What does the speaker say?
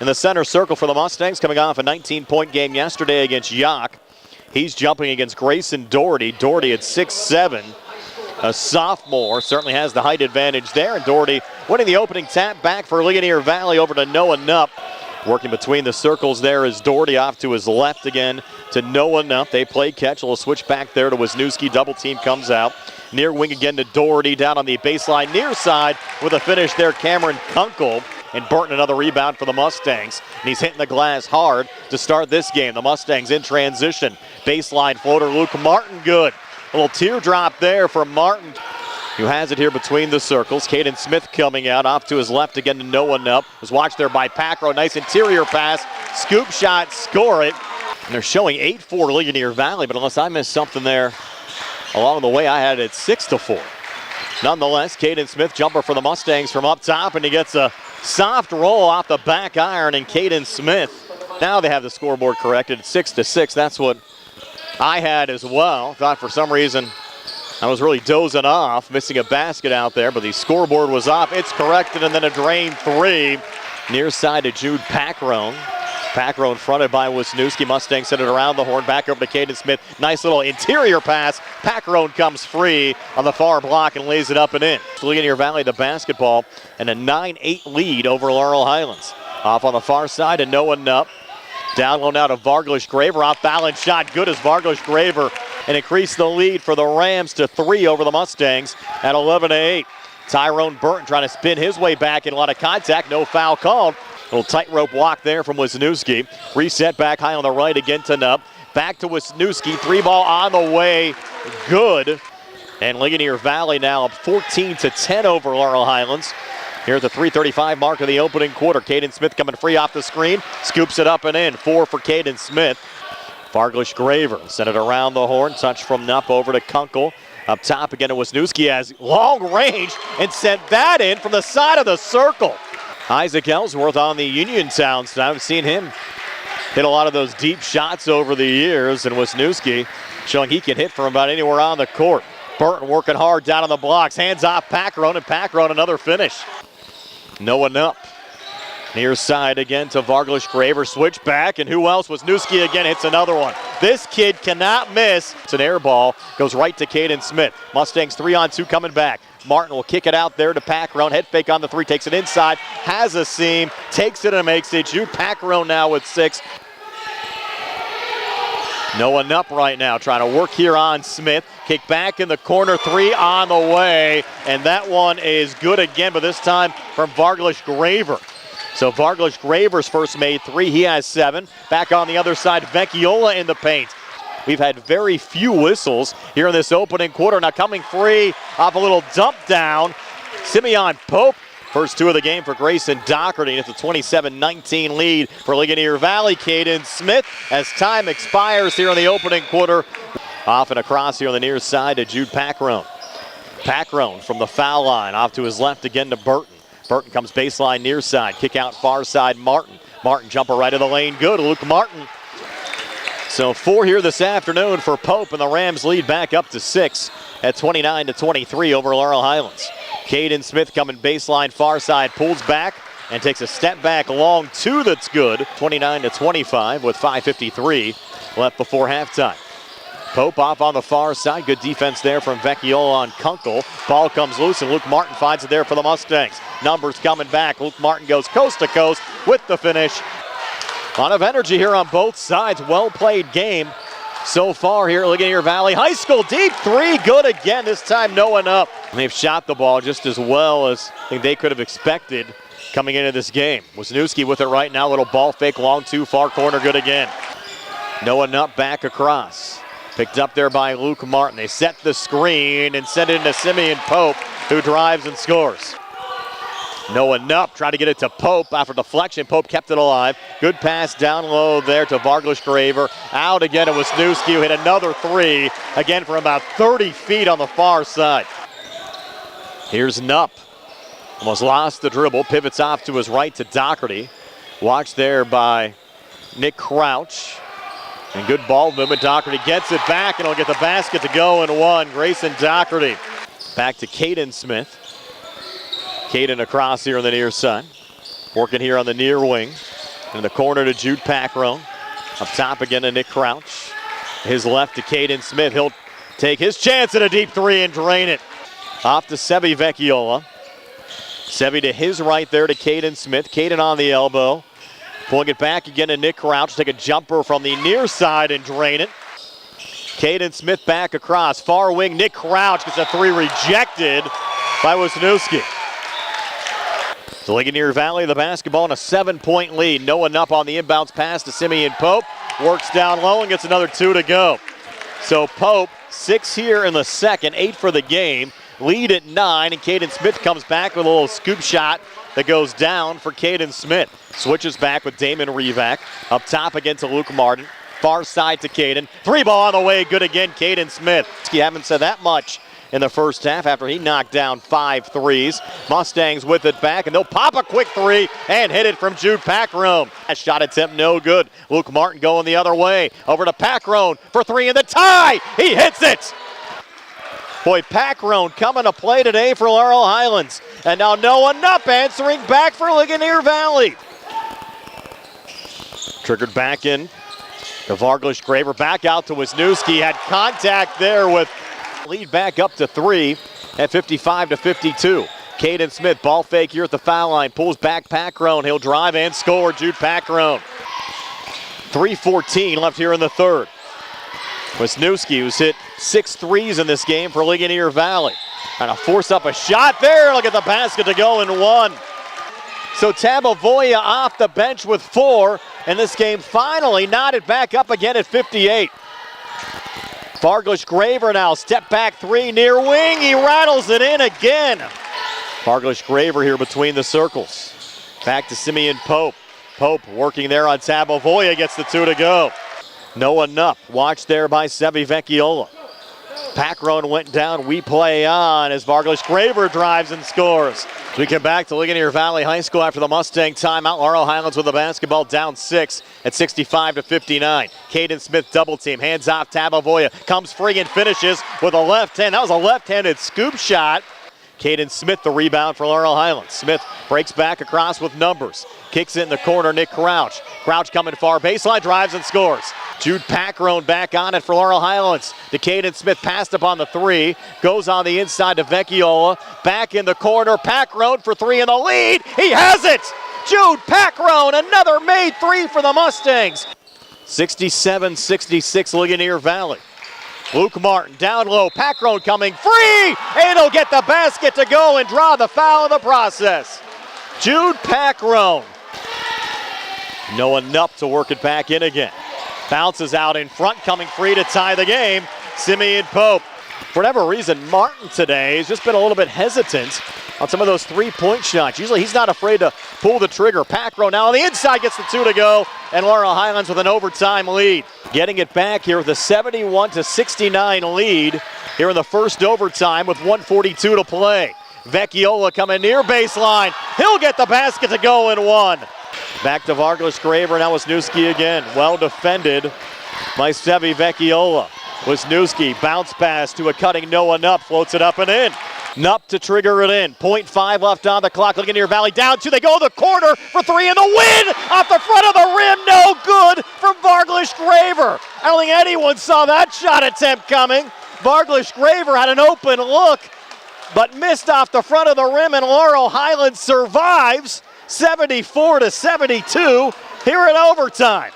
in the center circle for the Mustangs, coming off a 19-point game yesterday against Yock. He's jumping against Grayson Doherty. Doherty at 6'7", a sophomore, certainly has the height advantage there. And Doherty winning the opening tap back for Ligonier Valley over to Noah Nupp. Working between the circles there is Doherty off to his left again to Noah Nupp. They play catch. A little switch back there to Wisniewski. Double team comes out. Near wing again to Doherty down on the baseline near side with a finish there. Cameron Kunkel. And Burton another rebound for the Mustangs. And he's hitting the glass hard to start this game. The Mustangs in transition. Baseline floater, Luke Martin good. A little teardrop there for Martin, who has it here between the circles. Caden Smith coming out off to his left again to Noah Nupp. Was watched there by Pacro. Nice interior pass. Scoop shot, score it. And they're showing 8-4 Ligonier Valley, but unless I missed something there along the way, I had it 6-4. Nonetheless, Caden Smith jumper for the Mustangs from up top, and he gets a soft roll off the back iron, and Caden Smith. Now they have the scoreboard corrected. 6-6. That's what I had as well. Thought for some reason I was really dozing off, missing a basket out there, but the scoreboard was off. It's corrected, and then a drain three. Near side to Jude Packrone. Packrone fronted by Wisniewski. Mustangs send it around the horn, back over to Caden Smith. Nice little interior pass. Packrone comes free on the far block and lays it up and in. Ligonier Valley the basketball, and a 9-8 lead over Laurel Highlands. Off on the far side to Noah Nupp. Down low now to Varglish Graver. Off balance shot, good as Varglish Graver, and increase the lead for the Rams to 3 over the Mustangs at 11-8. Tyrone Burton trying to spin his way back in a lot of contact. No foul called. Little tightrope walk there from Wisniewski. Reset back high on the right again to Nupp. Back to Wisniewski. 3-ball on the way. Good. And Ligonier Valley now up 14-10 over Laurel Highlands. Here at the 3:35 mark of the opening quarter. Caden Smith coming free off the screen. Scoops it up and in. 4 for Caden Smith. Varglish Graver sent it around the horn. Touch from Nupp over to Kunkel. Up top again to Wisniewski has long range and sent that in from the side of the circle. Isaac Ellsworth on the Uniontown side. I've seen him hit a lot of those deep shots over the years, and Wisniewski showing he can hit from about anywhere on the court. Burton working hard down on the blocks. Hands off Packrone, and Packrone another finish. Noah Nupp. Near side again to Varglish Graver. Switch back, and who else? Wisniewski again hits another one. This kid cannot miss. It's an air ball. Goes right to Caden Smith. Mustangs 3-on-2 coming back. Martin will kick it out there to Packrone. Head fake on the 3. Takes it inside. Has a seam. Takes it and makes it. Jude Packrone now with 6. Noah Nupp right now trying to work here on Smith. Kick back in the corner. 3 on the way. And that one is good again, but this time from Varglish Graver. So Varglish Graver's first made 3. He has 7. Back on the other side, Vecchiola in the paint. We've had very few whistles here in this opening quarter. Now coming free off a little dump down. Simeon Pope. First 2 of the game for Grayson Doherty. It's a 27-19 lead for Ligonier Valley. Caden Smith as time expires here in the opening quarter. Off and across here on the near side to Jude Packrone. Packrone from the foul line. Off to his left again to Burton. Burton comes baseline near side. Kick out far side Martin. Martin jumper right of the lane. Good. Luke Martin. So 4 here this afternoon for Pope, and the Rams lead back up to 6 at 29-23 over Laurel Highlands. Caden Smith coming baseline far side, pulls back and takes a step back long 2 that's good. 29-25 with 5:53 left before halftime. Pope off on the far side. Good defense there from Vecchiola on Kunkel. Ball comes loose, and Luke Martin finds it there for the Mustangs. Numbers coming back. Luke Martin goes coast to coast with the finish. A lot of energy here on both sides. Well-played game so far here at Ligonier Valley High School. Deep 3, good again. This time Noah Nupp. They've shot the ball just as well as I think they could have expected coming into this game. Wisniewski with it right now. Little ball fake, long 2, far corner, good again. Noah Nupp back across. Picked up there by Luke Martin. They set the screen and send it into Simeon Pope, who drives and scores. Noah Nupp trying to get it to Pope after deflection. Pope kept it alive. Good pass down low there to Varglish Graver. Out again to Wisniewski, who hit another 3, again from about 30 feet on the far side. Here's Nupp. Almost lost the dribble. Pivots off to his right to Doherty. Watched there by Nick Crouch. And good ball movement. Doherty gets it back, and he'll get the basket to go and 1. Grayson Doherty. Back to Caden Smith. Caden across here on the near side. Working here on the near wing. In the corner to Jude Packrone. Up top again to Nick Crouch. His left to Caden Smith. He'll take his chance at a deep three and drain it. Off to Sebi Vecchiola. Sebi to his right there to Caden Smith. Caden on the elbow. Pulling it back again to Nick Crouch. Take a jumper from the near side and drain it. Caden Smith back across. Far wing, Nick Crouch gets a three rejected by Wisniewski. So Ligonier Valley, the basketball in a 7-point lead. Noah Nupp on the inbounds pass to Simeon Pope. Works down low and gets another 2 to go. So Pope, 6 here in the second, 8 for the game. Lead at 9, and Caden Smith comes back with a little scoop shot that goes down for Caden Smith. Switches back with Damon Revac. Up top again to Luke Martin. Far side to Caden. 3 ball on the way, good again, Caden Smith. You haven't said that much in the first half after he knocked down 5 threes. Mustangs with it back, and they'll pop a quick 3 and hit it from Jude Packrone. That shot attempt no good. Luke Martin going the other way. Over to Packrone for 3 in the tie. He hits it. Boy, Packrone coming to play today for Laurel Highlands. And now Noah Nupp answering back for Ligonier Valley. Triggered back in. The Varglish Graver back out to Wisniewski. Had contact there with lead back up to 3 at 55-52. Caden Smith, ball fake here at the foul line. Pulls back Packrone. He'll drive and score. Jude Packrone. 3:14 left here in the third. Wisniewski, who's hit 6 threes in this game for Ligonier Valley. Trying to force up a shot there. Look at the basket to go and 1. So Tabovoya off the bench with 4. And this game finally knotted back up again at 58. Varglish Graver now, step back 3 near wing. He rattles it in again. Varglish Graver here between the circles. Back to Simeon Pope. Pope working there on Tabovoya, gets the 2 to go. Noah Nupp, watched there by Sebi Vecchiola. Packrone went down, we play on as Varglish Graver drives and scores. We come back to Ligonier Valley High School after the Mustang timeout. Laurel Highlands with the basketball down 6 at 65-59. Caden Smith double team, hands off Tabovoya, comes free and finishes with a left hand. That was a left-handed scoop shot. Caden Smith the rebound for Laurel Highlands. Smith breaks back across with numbers. Kicks it in the corner, Nick Crouch. Crouch coming far baseline, drives and scores. Jude Packrone back on it for Laurel Highlands. To Caden Smith, passed up on the 3. Goes on the inside to Vecchiola. Back in the corner, Packrone for 3 in the lead. He has it! Jude Packrone, another made 3 for the Mustangs. 67-66 Ligonier Valley. Luke Martin down low, Packrone coming free, and he'll get the basket to go and draw the foul in the process. Jude Packrone. Noah Nupp to work it back in again. Bounces out in front, coming free to tie the game, Simeon Pope. For whatever reason, Martin today has just been a little bit hesitant on some of those 3-point shots. Usually he's not afraid to pull the trigger. Packrone now on the inside gets the 2 to go, and Laurel Highlands with an overtime lead. Getting it back here with a 71-69 lead here in the first overtime with 1:42 to play. Vecchiola coming near baseline. He'll get the basket to go and 1. Back to Varglish Graver, now Wisniewski again. Well defended by Sebi Vecchiola. Wisniewski, bounce pass to a cutting Noah Nupp, floats it up and in. Nupp to trigger it in. 0.5 left on the clock. Ligonier Valley down 2. They go to the corner for 3 and the win off the front of the rim. No good from Varglish Graver. I don't think anyone saw that shot attempt coming. Varglish Graver had an open look, but missed off the front of the rim, and Laurel Highlands survives 74-72 here in overtime.